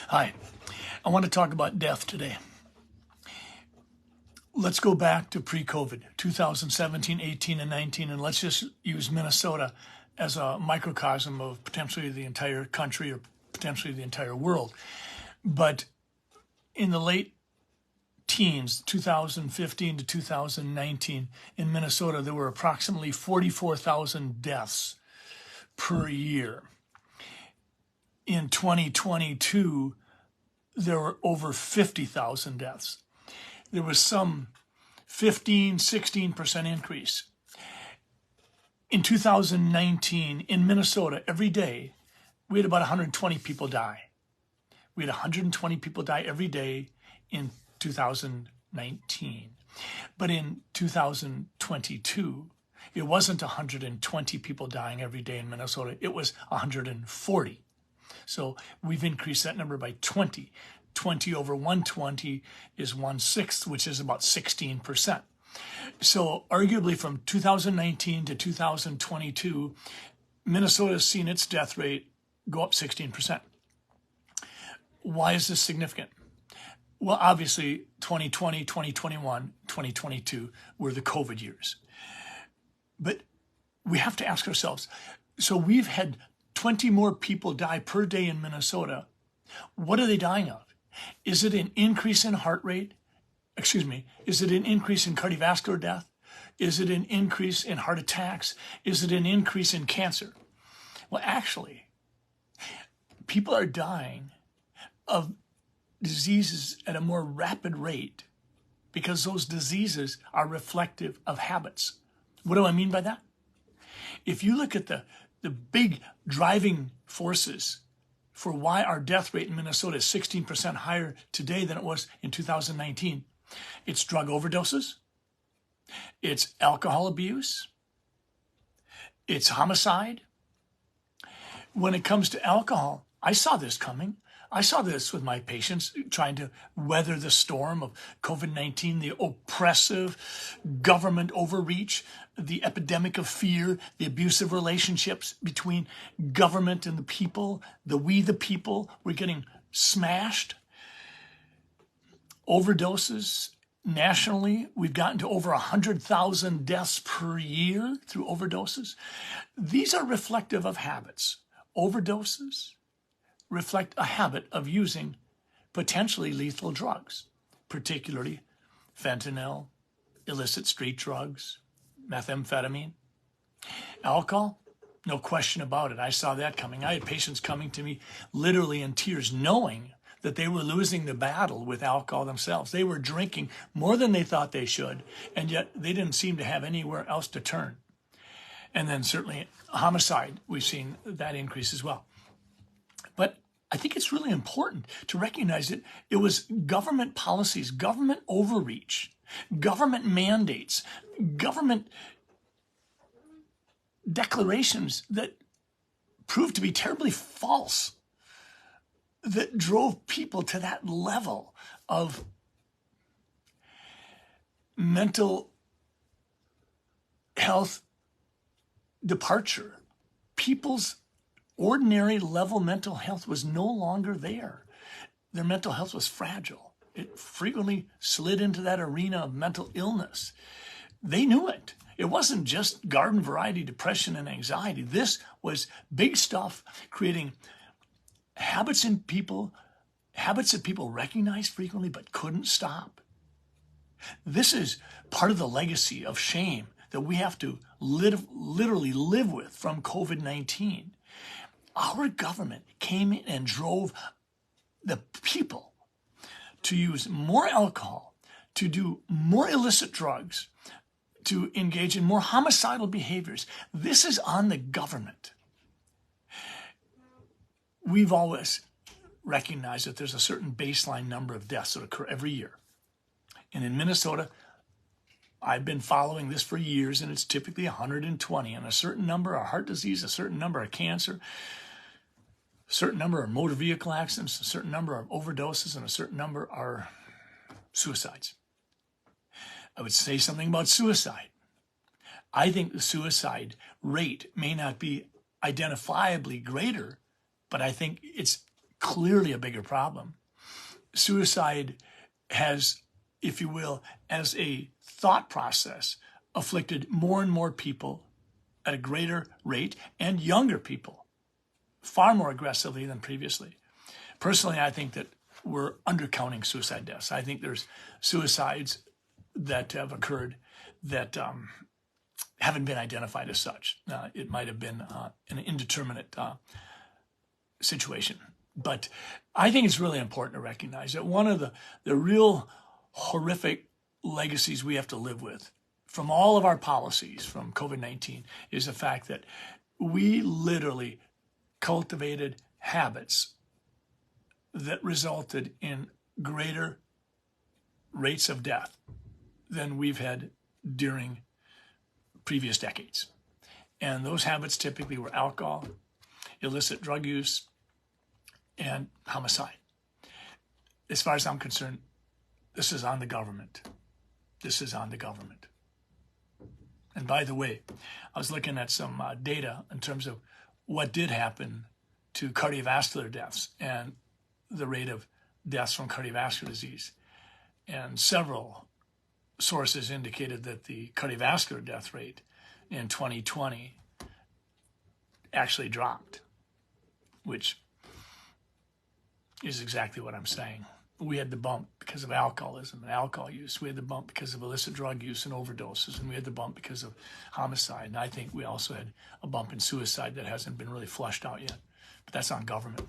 Hi, I want to talk about death today. Let's go back to pre-COVID, 2017, 18, and 19, and let's just use Minnesota as a microcosm of potentially the entire country or potentially the entire world. But in the late teens, 2015 to 2019, in Minnesota, there were approximately 44,000 deaths per year. In 2022, there were over 50,000 deaths. There was some 15, 16% increase. In 2019, in Minnesota, every day, we had about 120 people die. We had 120 people die every day in 2019. But in 2022, it wasn't 120 people dying every day in Minnesota, it was 140. So we've increased that number by 20. 20 over 120 is 1/6, which is about 16%. So arguably from 2019 to 2022, Minnesota has seen its death rate go up 16%. Why is this significant? Well, obviously 2020, 2021, 2022 were the COVID years. But we have to ask ourselves, so we've had 20 more people die per day in Minnesota. What are they dying of? Is it an increase in heart rate? Is it an increase in cardiovascular death? Is it an increase in heart attacks? Is it an increase in cancer? Well, actually, people are dying of diseases at a more rapid rate because those diseases are reflective of habits. What do I mean by that? If you look at the big driving forces for why our death rate in Minnesota is 16% higher today than it was in 2019. It's drug overdoses, it's alcohol abuse, it's homicide. When it comes to alcohol, I saw this coming. I saw this with my patients trying to weather the storm of COVID-19, the oppressive government overreach, the epidemic of fear, the abusive relationships between government and the people, we the people, we're getting smashed. Overdoses nationally, we've gotten to over 100,000 deaths per year through overdoses. These are reflective of habits. Overdoses reflect a habit of using potentially lethal drugs, particularly fentanyl, illicit street drugs, methamphetamine. Alcohol, no question about it. I saw that coming. I had patients coming to me literally in tears, knowing that they were losing the battle with alcohol themselves. They were drinking more than they thought they should, and yet they didn't seem to have anywhere else to turn. And then certainly homicide, we've seen that increase as well. But I think it's really important to recognize that it was government policies, government overreach, government mandates, government declarations that proved to be terribly false that drove people to that level of mental health departure. People's ordinary level mental health was no longer there. Their mental health was fragile. It frequently slid into that arena of mental illness. They knew it. It wasn't just garden variety depression and anxiety. This was big stuff, creating habits that people recognized frequently but couldn't stop. This is part of the legacy of shame that we have to literally live with from COVID-19. Our government came in and drove the people to use more alcohol, to do more illicit drugs, to engage in more homicidal behaviors. This is on the government. We've always recognized that there's a certain baseline number of deaths that occur every year. And in Minnesota, I've been following this for years, and it's typically 120. And a certain number are heart disease, a certain number are cancer, a certain number are motor vehicle accidents, a certain number are overdoses, and a certain number are suicides. I would say something about suicide. I think the suicide rate may not be identifiably greater, but I think it's clearly a bigger problem. Suicide has, if you will, as a thought process, afflicted more and more people at a greater rate, and younger people far more aggressively than previously. Personally, I think that we're undercounting suicide deaths. I think there's suicides that have occurred that haven't been identified as such. It might have been an indeterminate situation. But I think it's really important to recognize that one of the real horrific legacies we have to live with from all of our policies from COVID-19 is the fact that we literally cultivated habits that resulted in greater rates of death than we've had during previous decades. And those habits typically were alcohol, illicit drug use, and homicide. As far as I'm concerned, this is on the government. This is on the government. And by the way, I was looking at some data in terms of what did happen to cardiovascular deaths and the rate of deaths from cardiovascular disease. And several sources indicated that the cardiovascular death rate in 2020 actually dropped, which is exactly what I'm saying. We had the bump because of alcoholism and alcohol use. We had the bump because of illicit drug use and overdoses. And we had the bump because of homicide. And I think we also had a bump in suicide that hasn't been really flushed out yet. But that's on government.